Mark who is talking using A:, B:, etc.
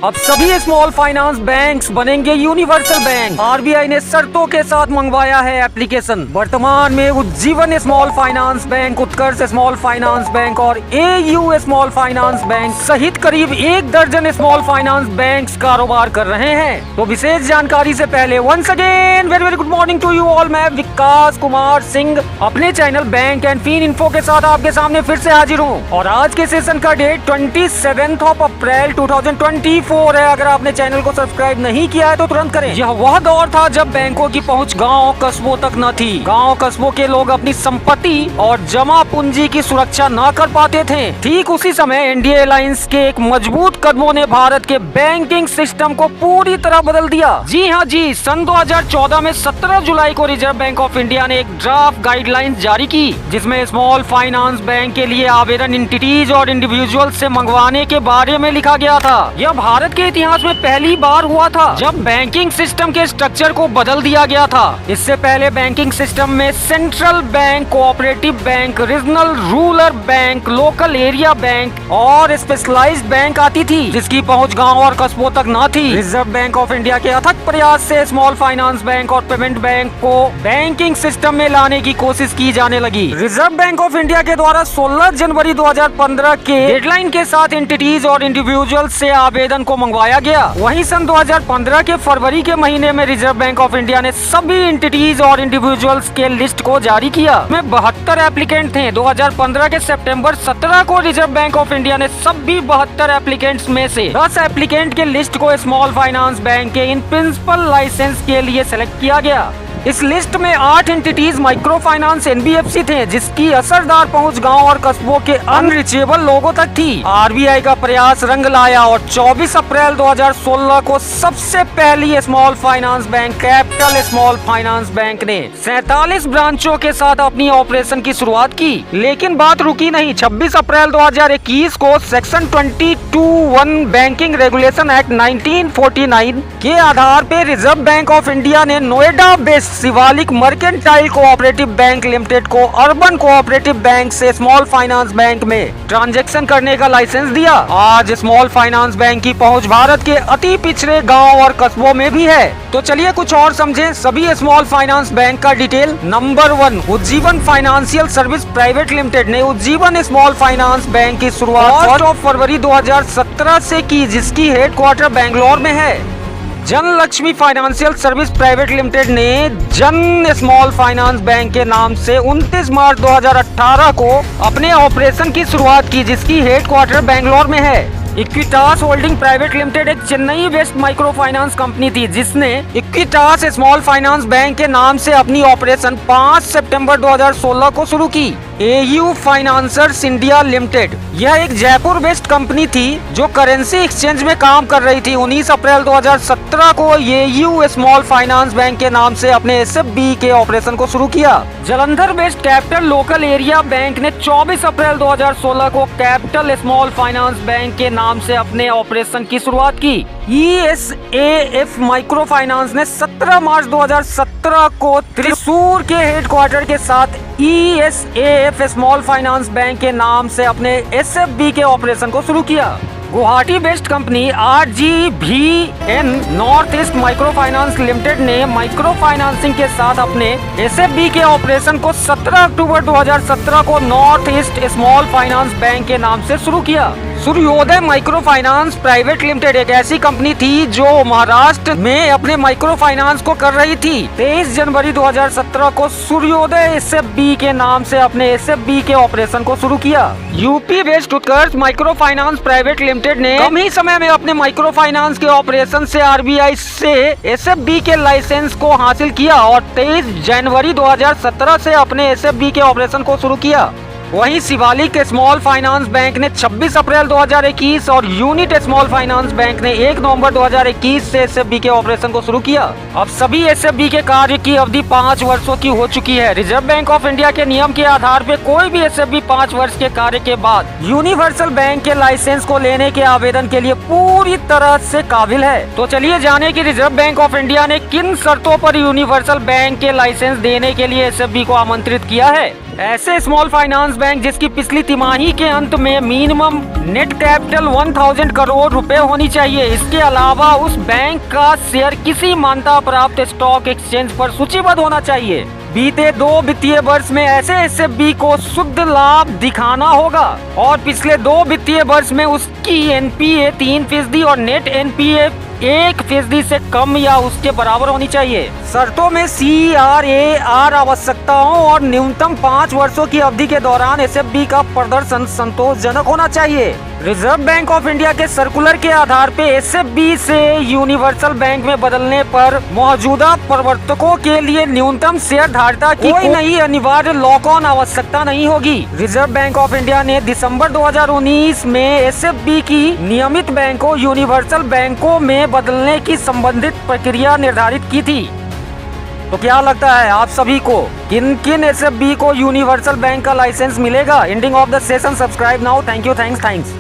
A: अब सभी small finance banks बनेंगे यूनिवर्सल बैंक। आरबीआई ने शर्तों के साथ मंगवाया है एप्लीकेशन। वर्तमान में उज्जीवन स्मॉल फाइनेंस बैंक, उत्कर्ष स्मॉल फाइनेंस बैंक और एयू स्मॉल फाइनेंस बैंक सहित करीब 1 दर्जन स्मॉल फाइनेंस बैंक्स कारोबार कर रहे हैं। तो विशेष जानकारी से पहले once again very good morning to you all. मैं विकास कुमार सिंह अपने channel bank and fin info के साथ आपके सामने फिर से हाजिर हूँ और आज के सेशन का डेट 27 अप्रैल 2024 है। अगर आपने चैनल को सब्सक्राइब नहीं किया है तो तुरंत करें। यह वह दौर था जब बैंकों की पहुंच गांव कस्बों तक न थी। गांव कस्बों के लोग अपनी संपत्ति और जमा पूंजी की सुरक्षा न कर पाते थे। ठीक उसी समय एनडीए अलायंस के एक मजबूत कदमों ने भारत के बैंकिंग सिस्टम को पूरी तरह बदल दिया। जी हाँ जी, सन 2014 में 17 जुलाई को रिजर्व बैंक ऑफ इंडिया ने एक ड्राफ्ट गाइडलाइंस जारी की, जिसमें स्मॉल फाइनेंस बैंक के लिए आवेदन एंटिटीज और इंडिविजुअल से मंगवाने के बारे में लिखा गया था। यह भारत के इतिहास में पहली बार हुआ था जब बैंकिंग सिस्टम के स्ट्रक्चर को बदल दिया गया था। इससे पहले बैंकिंग सिस्टम में central bank, cooperative bank, regional rural bank, local area bank और स्पेशलाइज्ड बैंक आती थी, जिसकी पहुंच गांव और कस्बों तक न थी। रिजर्व बैंक ऑफ इंडिया के अथक प्रयास से स्मॉल फाइनेंस बैंक और पेमेंट बैंक को बैंकिंग सिस्टम में लाने की कोशिश की जाने लगी। रिजर्व बैंक ऑफ इंडिया के द्वारा 16 जनवरी 2015 के डेडलाइन के साथ एंटिटीज और इंडिविजुअल से आवेदन को मंगवाया गया। वहीं सन 2015 के फरवरी के महीने में रिजर्व बैंक ऑफ इंडिया ने सभी एंटिटीज और इंडिविजुअल्स के लिस्ट को जारी किया। में 72 एप्लीकेंट थे। 2015 के सितंबर 17 को रिजर्व बैंक ऑफ इंडिया ने सभी 72 एप्लीकेंट्स में से 10 एप्लीकेंट के लिस्ट को स्मॉल फाइनेंस बैंक के इन प्रिंसिपल लाइसेंस के लिए सेलेक्ट किया गया। इस लिस्ट में 8 एंटिटीज माइक्रो फाइनेंस एनबीएफसी थे, जिसकी असरदार पहुंच गांव और कस्बों के अनरीचेबल लोगों तक थी। आरबीआई का प्रयास रंग लाया और 24 अप्रैल 2016 को सबसे पहली small finance bank capital small finance bank ने 47 ब्रांचों के साथ अपनी ऑपरेशन की शुरुआत की। लेकिन बात रुकी नहीं। 26 अप्रैल 2021 को सेक्शन 22(1) बैंकिंग रेगुलेशन एक्ट 1949 के आधार पे रिजर्व बैंक ऑफ इंडिया ने Noida based Shivalik mercantile cooperative bank limited को अर्बन कोऑपरेटिव बैंक से स्मॉल फाइनेंस बैंक में ट्रांजैक्शन करने का लाइसेंस दिया। आज स्मॉल फाइनेंस बैंक की पहुंच भारत के अति पिछड़े गांव और कस्बों में भी है। तो चलिए कुछ और समझें सभी स्मॉल फाइनेंस बैंक का detail. Number 1, Ujjivan financial service private limited ने उज्जीवन स्मॉल फाइनेंस बैंक की शुरुआत 1 फरवरी 2017 से की, जिसकी हेडक्वार्टर बेंगलोर में है। जन Lakshmi financial service private limited ने जन स्मॉल फाइनेंस बैंक के नाम से 29 मार्च 2018 को अपने ऑपरेशन की शुरुआत की, जिसकी हेडक्वार्टर बेंगलोर में है। इक्विटास होल्डिंग प्राइवेट लिमिटेड एक Chennai based micro finance company थी, जिसने इक्विटास स्मॉल फाइनेंस बैंक के नाम से अपनी ऑपरेशन 5 सितंबर 2016 को शुरू की। एयू फाइनेंसर्स इंडिया लिमिटेड यह एक जयपुर बेस्ड कंपनी थी जो करेंसी एक्सचेंज में काम कर रही थी। 19 अप्रैल 2017 को एयू स्मॉल फाइनेंस बैंक के नाम से अपने एसएफबी के ऑपरेशन को शुरू किया। Jalandhar based capital local area bank ने 24 अप्रैल 2016 को कैपिटल स्मॉल फाइनेंस बैंक के नाम से अपने ऑपरेशन की शुरुआत की। ईएसएएफ माइक्रो फाइनेंस ने 17 मार्च 2017 को त्रिशूर के हेडक्वार्टर के साथ ईएसएएफ स्मॉल फाइनेंस बैंक के नाम से अपने एसएफबी के ऑपरेशन को शुरू किया। Guwahati based company RGVN north east micro finance limited ने माइक्रो फाइनेंसिंग के साथ अपने एसएफबी के ऑपरेशन को 17 अक्टूबर 2017 को north east small finance bank के नाम से शुरू किया। सूर्योदय माइक्रो फाइनेंस प्राइवेट लिमिटेड एक ऐसी कंपनी थी जो महाराष्ट्र में अपने माइक्रो फाइनेंस को कर रही थी। 23 जनवरी 2017 को सूर्योदय एसएफबी के नाम से अपने एसएफबी के ऑपरेशन को शुरू किया। यूपी बेस्ड उत्कर्ष माइक्रो फाइनेंस प्राइवेट लिमिटेड ने कम ही समय में अपने माइक्रो फाइनेंस के ऑपरेशन से आरबीआई से एसएफबी के लाइसेंस को हासिल किया और 23 जनवरी 2017 से अपने एसएफबी के ऑपरेशन को शुरू किया। वहीं शिवालिक स्मॉल फाइनेंस बैंक ने 26 अप्रैल 2021 और यूनिट स्मॉल फाइनेंस बैंक ने 1 नवंबर 2021 से एसएफबी के ऑपरेशन को शुरू किया। अब सभी एसएफबी के कार्य की अवधि 5 वर्षों की हो चुकी है। रिजर्व बैंक ऑफ इंडिया के नियम के आधार पर कोई भी एसएफबी 5 वर्ष के कार्य के बाद यूनिवर्सल बैंक के लाइसेंस को लेने के आवेदन के लिए पूरी तरह से काबिल है। तो चलिए जाने की रिजर्व बैंक ऑफ इंडिया ने किन शर्तों पर यूनिवर्सल बैंक के लाइसेंस देने के लिए एसएफबी को आमंत्रित किया है। ऐसे स्मॉल फाइनेंस बैंक जिसकी पिछली तिमाही के अंत में मिनिमम नेट कैपिटल 1000 करोड़ रुपए होनी चाहिए। इसके अलावा उस बैंक का शेयर किसी मान्यता प्राप्त स्टॉक एक्सचेंज पर सूचीबद्ध होना चाहिए। बीते 2 वित्तीय वर्ष में ऐसे एसएफबी को शुद्ध लाभ दिखाना होगा और पिछले 2 वित्तीय वर्ष में उसकी एनपीए 3% और नेट एनपीए 1% से कम या उसके बराबर होनी चाहिए। शर्तों में CRAR आवश्यकताओं और न्यूनतम 5 वर्षों की अवधि के दौरान एसएफबी का प्रदर्शन संतोषजनक होना चाहिए। रिजर्व बैंक ऑफ इंडिया के सर्कुलर के आधार पे एसएफबी से यूनिवर्सल बैंक में बदलने पर मौजूदा प्रवर्तकों के लिए न्यूनतम शेयर धारता की कोई नई अनिवार्य लॉक ऑन आवश्यकता नहीं होगी। रिजर्व बैंक ऑफ इंडिया ने दिसंबर 2019 में एसएफबी की नियमित बैंकों यूनिवर्सल बैंकों में बदलने की संबंधित प्रक्रिया निर्धारित की थी। तो क्या लगता है आप सभी को किन किन एसएफबी को यूनिवर्सल बैंक का लाइसेंस मिलेगा? Ending of the session. Subscribe now. Thank you. Thanks.